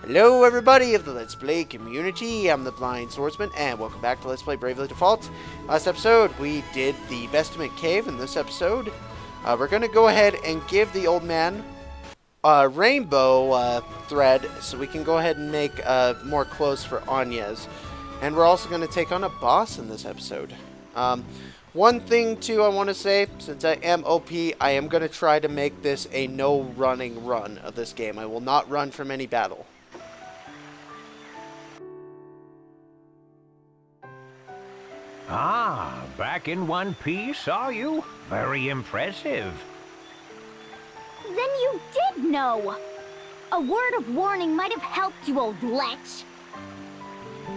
Hello everybody of the Let's Play community, I'm the Blind Swordsman, and welcome back to Let's Play Bravely Default. Last episode, we did the Vestment Cave. In this episode, we're going to go ahead and give the old man a rainbow thread, so we can go ahead and make more clothes for Anya's. And we're also going to take on a boss in this episode. One thing, too, I want to say, since I am OP, I am going to try to make this a no-running run of this game. I will not run from any battle. Ah, back in one piece, are you? Very impressive. Then you did know! A word of warning might have helped you, old lech.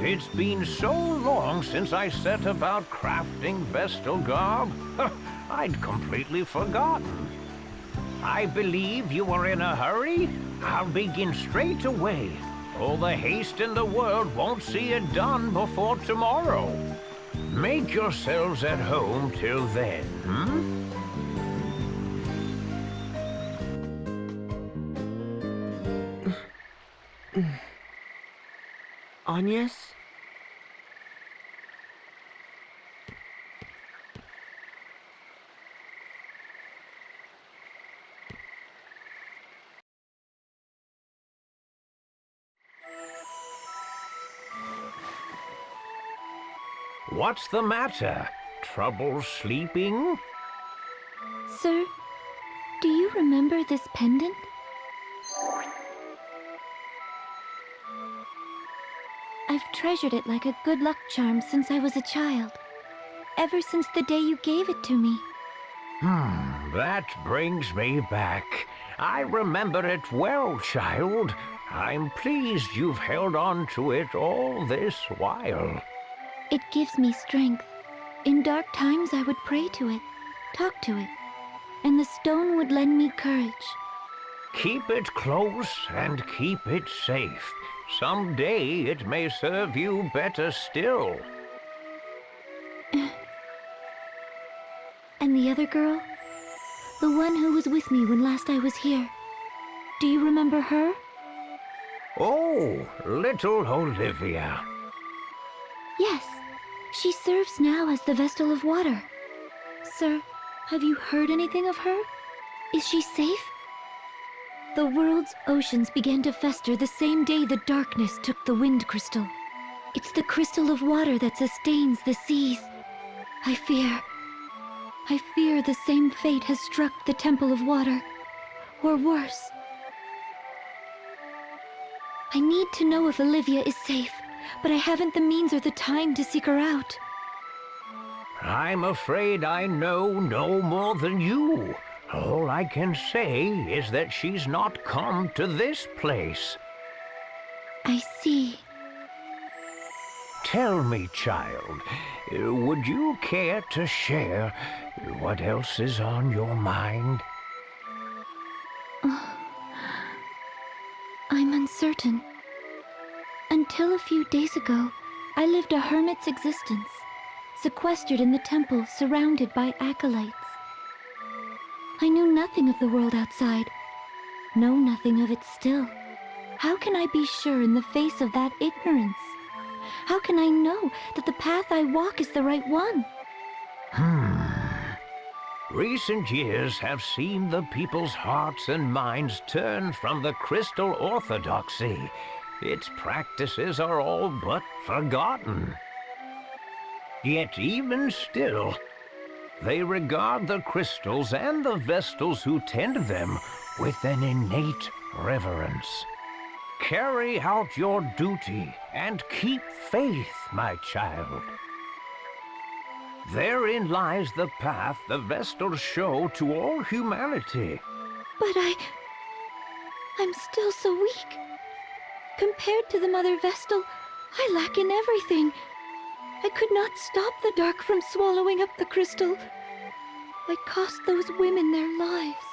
It's been so long since I set about crafting Vestal garb. I'd completely forgotten. I believe you are in a hurry? I'll begin straight away. All the haste in the world won't see it done before tomorrow. Make yourselves at home till then, Agnes? What's the matter? Trouble sleeping? Sir, do you remember this pendant? I've treasured it like a good luck charm since I was a child. Ever since the day you gave it to me. That brings me back. I remember it well, child. I'm pleased you've held on to it all this while. It gives me strength. In dark times I would pray to it, talk to it, and the stone would lend me courage. Keep it close and keep it safe. Someday it may serve you better still. And the other girl? The one who was with me when last I was here. Do you remember her? Oh, little Olivia. Yes, she serves now as the Vestal of Water. Sir, have you heard anything of her? Is she safe? The world's oceans began to fester the same day the darkness took the wind crystal. It's the crystal of water that sustains the seas. I fear the same fate has struck the Temple of Water, or worse. I need to know if Olivia is safe, but I haven't the means or the time to seek her out. I'm afraid I know no more than you. All I can say is that she's not come to this place. I see. Tell me, child, would you care to share what else is on your mind? I'm uncertain. Until a few days ago, I lived a hermit's existence, sequestered in the temple, surrounded by acolytes. I knew nothing of the world outside, know nothing of it still. How can I be sure in the face of that ignorance? How can I know that the path I walk is the right one? Recent years have seen the people's hearts and minds turn from the crystal orthodoxy. Its practices are all but forgotten. Yet even still, they regard the crystals and the Vestals who tend them with an innate reverence. Carry out your duty and keep faith, my child. Therein lies the path the Vestals show to all humanity. But I'm still so weak. Compared to the Mother Vestal, I lack in everything. I could not stop the dark from swallowing up the crystal. I cost those women their lives.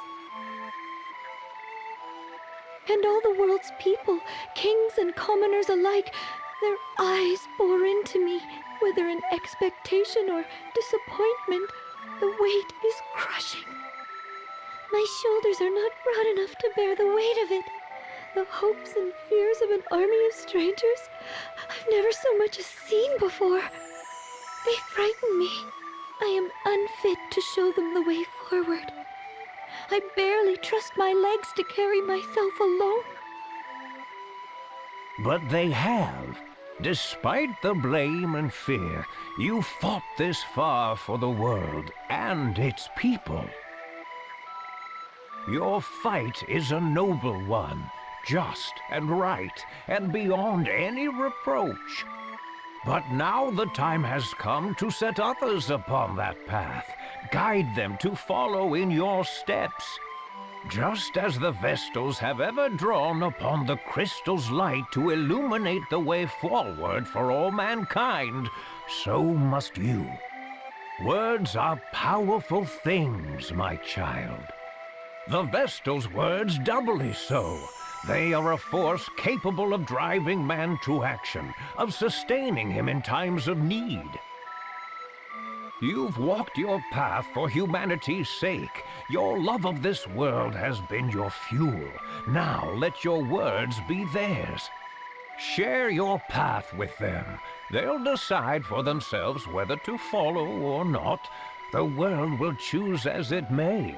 And all the world's people, kings and commoners alike, their eyes bore into me, whether in expectation or disappointment. The weight is crushing. My shoulders are not broad enough to bear the weight of it. The hopes and fears of an army of strangers I've never so much as seen before. They frighten me. I am unfit to show them the way forward. I barely trust my legs to carry myself alone. But they have. Despite the blame and fear, you fought this far for the world and its people. Your fight is a noble one, just and right, and beyond any reproach. But now the time has come to set others upon that path, guide them to follow in your steps. Just as the Vestals have ever drawn upon the crystal's light to illuminate the way forward for all mankind, so must you. Words are powerful things, my child. The Vestal's words doubly so. They are a force capable of driving man to action, of sustaining him in times of need. You've walked your path for humanity's sake. Your love of this world has been your fuel. Now let your words be theirs. Share your path with them. They'll decide for themselves whether to follow or not. The world will choose as it may.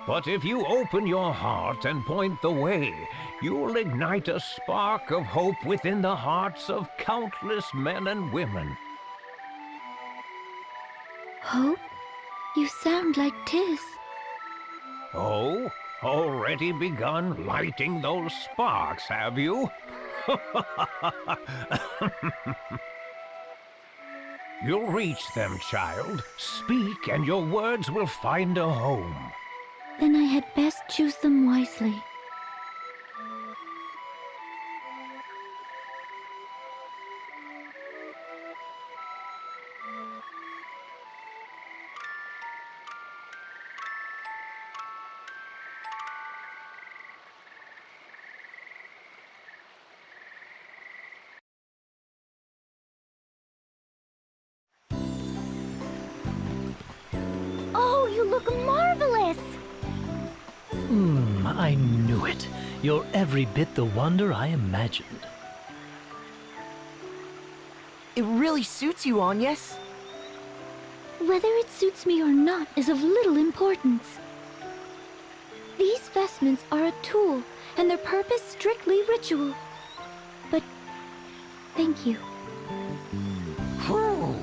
But if you open your heart and point the way, you'll ignite a spark of hope within the hearts of countless men and women. Hope? You sound like Tiz. Oh, already begun lighting those sparks, have you? You'll reach them, child. Speak, and your words will find a home. Then I had best choose them wisely. Oh, you look marvelous! I knew it. You're every bit the wonder I imagined. It really suits you, Agnes. Whether it suits me or not is of little importance. These vestments are a tool, and their purpose strictly ritual. But thank you. Phew.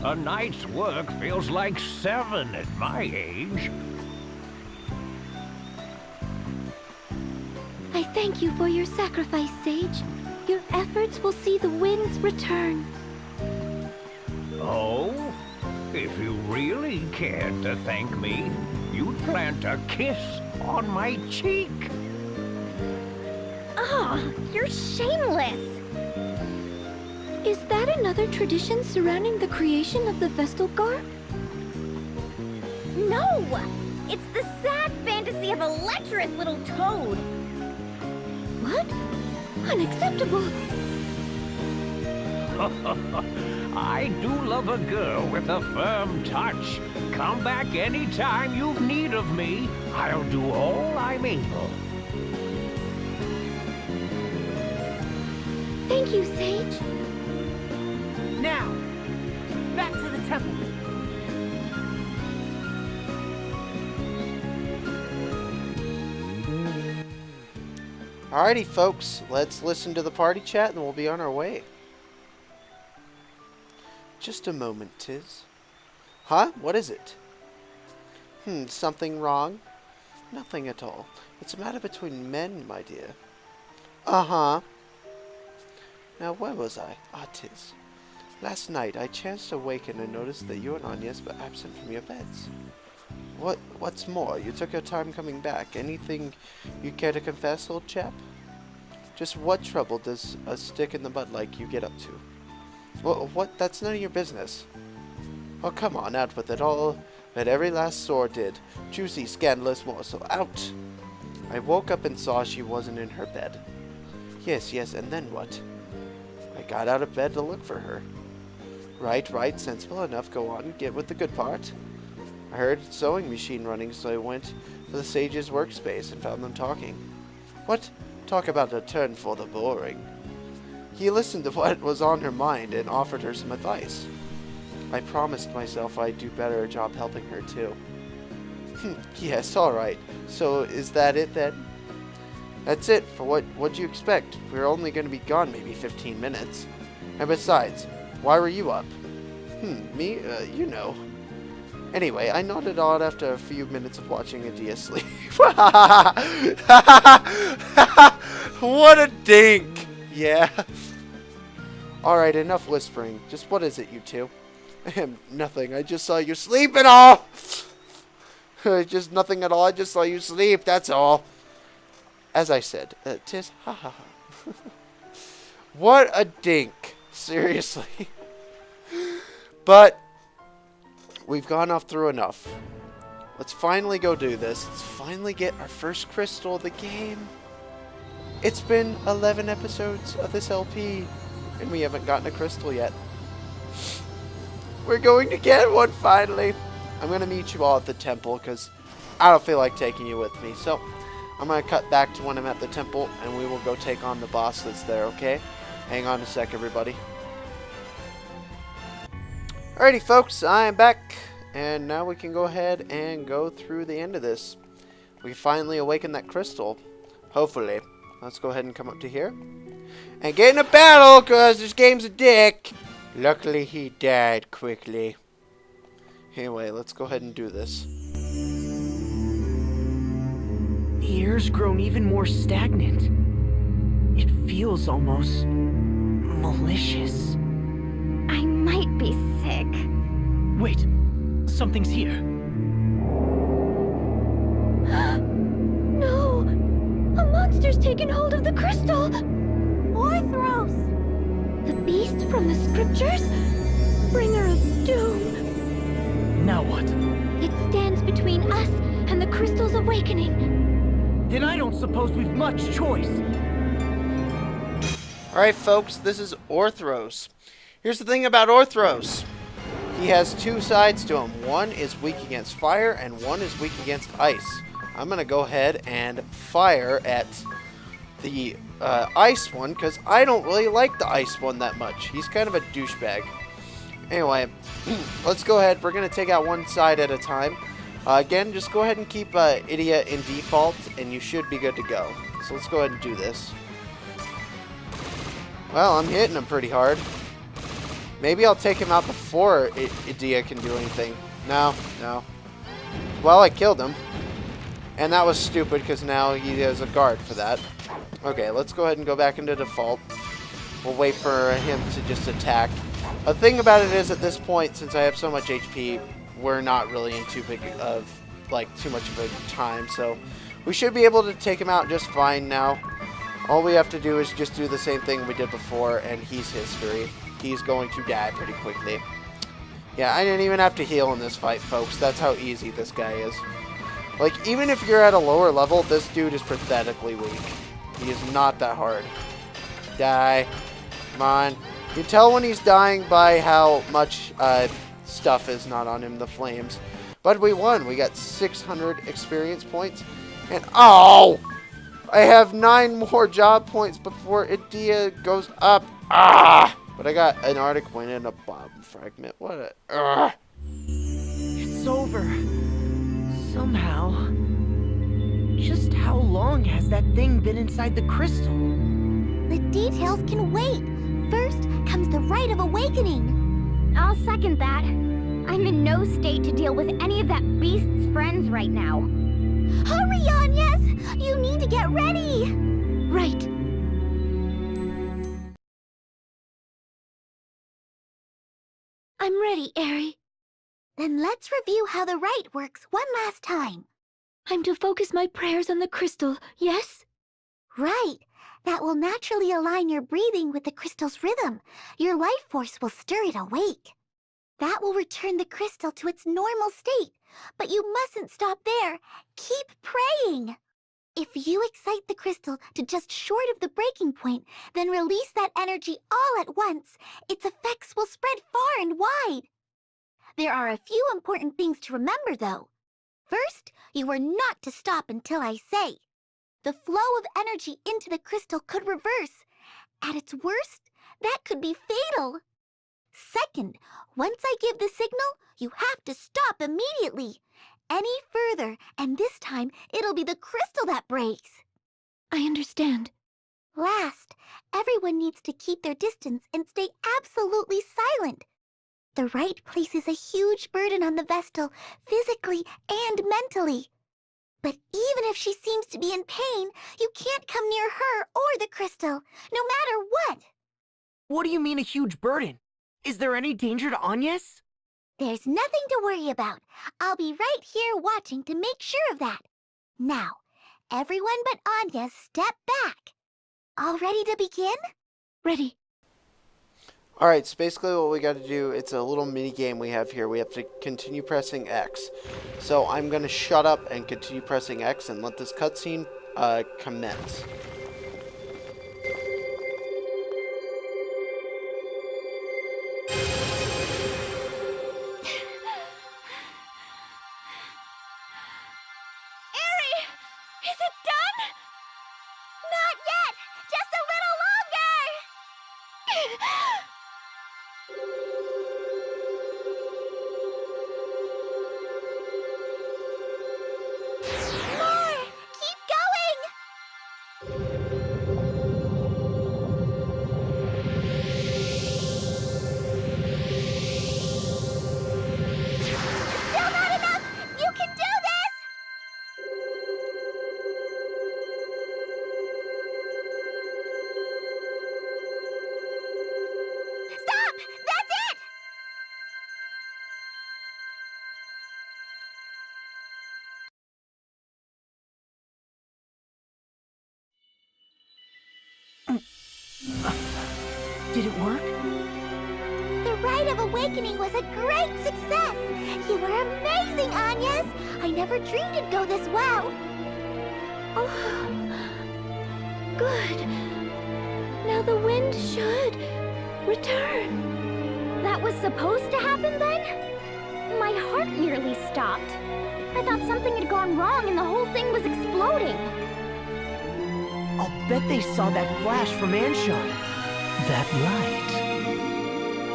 A night's work feels like 7 at my age. I thank you for your sacrifice, Sage. Your efforts will see the winds return. Oh? If you really cared to thank me, you'd plant a kiss on my cheek. Ah, you're shameless! Is that another tradition surrounding the creation of the Vestal Garb? No! It's the sad fantasy of a lecherous little toad! What? Unacceptable! I do love a girl with a firm touch. Come back anytime you've need of me. I'll do all I'm able. Thank you, Sage. Now, back to the temple. Alrighty, folks, let's listen to the party chat and we'll be on our way. Just a moment, Tiz. Huh? What is it? Something wrong? Nothing at all. It's a matter between men, my dear. Uh-huh. Now, where was I? Ah, Tiz. Last night, I chanced to awaken and noticed that you and Agnes were absent from your beds. What's more, you took your time coming back. Anything you care to confess, old chap? Just what trouble does a stick in the mud like you get up to? Well, what? That's none of your business. Oh, come on, out with it all. But every last sore did. Juicy, scandalous morsel, out! I woke up and saw she wasn't in her bed. Yes, and then what? I got out of bed to look for her. Right, sensible enough, go on, get with the good part. I heard a sewing machine running, so I went to the sage's workspace and found them talking. What? Talk about a turn for the boring. He listened to what was on her mind and offered her some advice. I promised myself I'd do better job helping her too. Yes, alright. So is that it then? That's it. For what'd you expect? We're only going to be gone maybe 15 minutes. And besides, why were you up? Me? You know. Anyway, I nodded odd after a few minutes of watching Adia sleep. What a dink! Yeah. Alright, enough whispering. Just what is it, you two? Nothing. I just saw you sleep and all! Just nothing at all. I just saw you sleep, that's all. As I said, tis ha ha ha. What a dink. Seriously. But we've gone off through enough. Let's finally go do this. Let's finally get our first crystal of the game. It's been 11 episodes of this LP, and we haven't gotten a crystal yet. We're going to get one finally. I'm going to meet you all at the temple because I don't feel like taking you with me. So I'm going to cut back to when I'm at the temple, and we will go take on the boss that's there, okay? Hang on a sec, everybody. Alrighty, folks, I am back, and now we can go ahead and go through the end of this. We finally awakened that crystal, hopefully. Let's go ahead and come up to here and get in a battle, because this game's a dick. Luckily, he died quickly. Anyway, let's go ahead and do this. The air's grown even more stagnant. It feels almost malicious. I might be sick. Wait, something's here. No! A monster's taken hold of the crystal! Orthros! The beast from the scriptures? Bringer of doom. Now what? It stands between us and the crystal's awakening. Then I don't suppose we've much choice. Alright, folks, this is Orthros. Here's the thing about Orthros. He has two sides to him. One is weak against fire, and one is weak against ice. I'm going to go ahead and fire at the ice one, because I don't really like the ice one that much. He's kind of a douchebag. Anyway, let's go ahead. We're going to take out one side at a time. Again, just go ahead and keep Idia in default, and you should be good to go. So let's go ahead and do this. Well, I'm hitting him pretty hard. Maybe I'll take him out before Idia can do anything. No. Well, I killed him. And that was stupid, because now he has a guard for that. Okay, let's go ahead and go back into default. We'll wait for him to just attack. The thing about it is, at this point, since I have so much HP, we're not really in too much of a time, so we should be able to take him out just fine now. All we have to do is just do the same thing we did before, and he's history. He's going to die pretty quickly. Yeah, I didn't even have to heal in this fight, folks. That's how easy this guy is. Like, even if you're at a lower level, this dude is pathetically weak. He is not that hard. Die. Come on. You can tell when he's dying by how much stuff is not on him, the flames. But we won. We got 600 experience points. And, oh! I have 9 more job points before Idia goes up. Ah! But I got an Arctic Wind and a bomb fragment. What a... It's over. Somehow. Just how long has that thing been inside the crystal? The details can wait. First comes the rite of awakening. I'll second that. I'm in no state to deal with any of that beast's friends right now. Hurry on, yes! You need to get ready! Right. I'm ready, Aerie. Then let's review how the rite works one last time. I'm to focus my prayers on the crystal, yes? Right. That will naturally align your breathing with the crystal's rhythm. Your life force will stir it awake. That will return the crystal to its normal state. But you mustn't stop there. Keep praying. If you excite the crystal to just short of the breaking point, then release that energy all at once, its effects will spread far and wide. There are a few important things to remember, though. First, you are not to stop until I say. The flow of energy into the crystal could reverse. At its worst, that could be fatal. Second, once I give the signal, you have to stop immediately. Any further, and this time it'll be the crystal that breaks. I understand. Last, everyone needs to keep their distance and stay absolutely silent. The rite places a huge burden on the Vestal, physically and mentally. But even if she seems to be in pain, you can't come near her or the crystal, no matter what. What do you mean a huge burden? Is there any danger to Agnes? There's nothing to worry about. I'll be right here watching to make sure of that. Now, everyone but Anya, step back. All ready to begin? Ready. Alright, so basically what we got to do, it's a little mini game we have here. We have to continue pressing X. So I'm going to shut up and continue pressing X and let this cutscene commence. Is it done? Not yet! Just a little longer! More! Keep going! Still not enough! You can do this! Stop! That's it! Did it work? The Rite of Awakening was a great success! You were amazing, Agnes! I never dreamed it'd go this well! Oh, good. Now the wind should return. That was supposed to happen then? My heart nearly stopped. I thought something had gone wrong and the whole thing was exploding. I'll bet they saw that flash from Anshan. That light.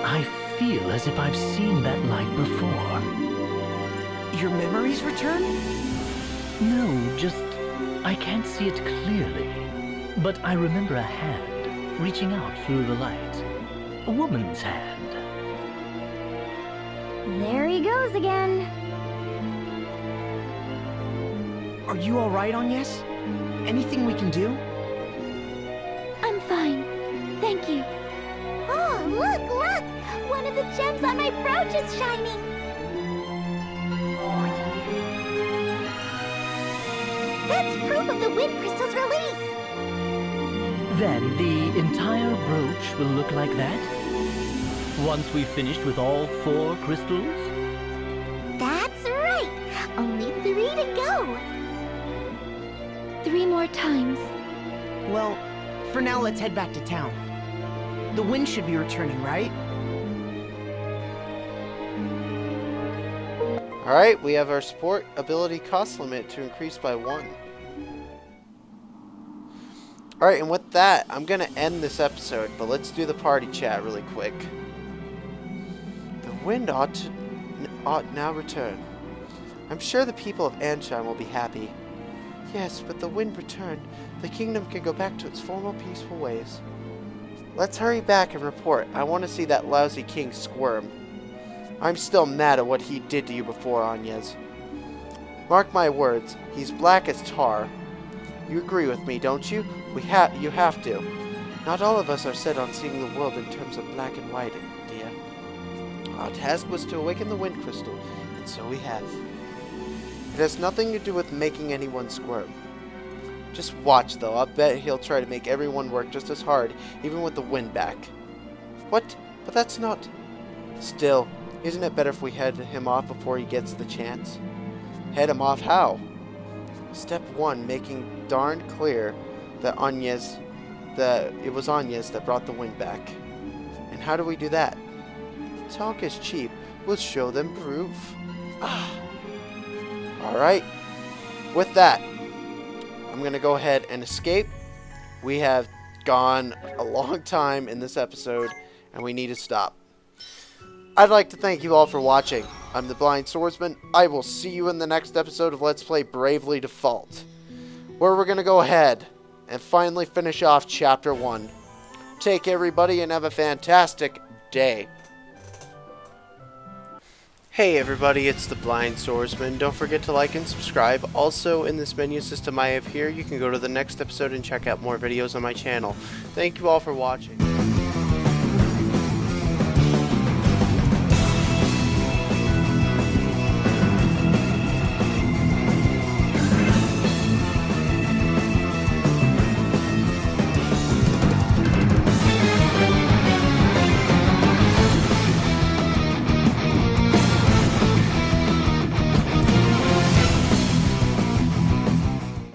I feel as if I've seen that light before. Your memories return? No, just I can't see it clearly. But I remember a hand reaching out through the light. A woman's hand. There he goes again. Are you alright, Agnes? Anything we can do? I'm fine. Thank you. Oh, look, look! One of the gems on my brooch is shining! That's proof of the wind crystal's release! Then the entire brooch will look like that? Once we've finished with all 4 crystals? That's right! Only 3 to go! 3 more times. Well, for now let's head back to town. The wind should be returning, right? Alright, we have our sport ability cost limit to increase by 1. Alright, and with that, I'm going to end this episode, but let's do the party chat really quick. The wind ought now return. I'm sure the people of Anshan will be happy. Yes, but the wind returned. The kingdom can go back to its former peaceful ways. Let's hurry back and report. I want to see that lousy king squirm. I'm still mad at what he did to you before, Agnes. Mark my words, he's black as tar. You agree with me, don't you? You have to. Not all of us are set on seeing the world in terms of black and white, dear. Our task was to awaken the wind crystal, and so we have. It has nothing to do with making anyone squirm. Just watch, though. I'll bet he'll try to make everyone work just as hard, even with the wind back. What? But that's not... Still, isn't it better if we head him off before he gets the chance? Head him off how? Step 1, making darn clear that it was Agnes that brought the wind back. And how do we do that? Talk is cheap. We'll show them proof. Alright, with that, I'm going to go ahead and escape. We have gone a long time in this episode, and we need to stop. I'd like to thank you all for watching. I'm the Blind Swordsman. I will see you in the next episode of Let's Play Bravely Default, where we're going to go ahead and finally finish off Chapter 1. Take care, everybody, and have a fantastic day. Hey everybody, it's the Blind Swordsman. Don't forget to like and subscribe. Also, in this menu system I have here, you can go to the next episode and check out more videos on my channel. Thank you all for watching.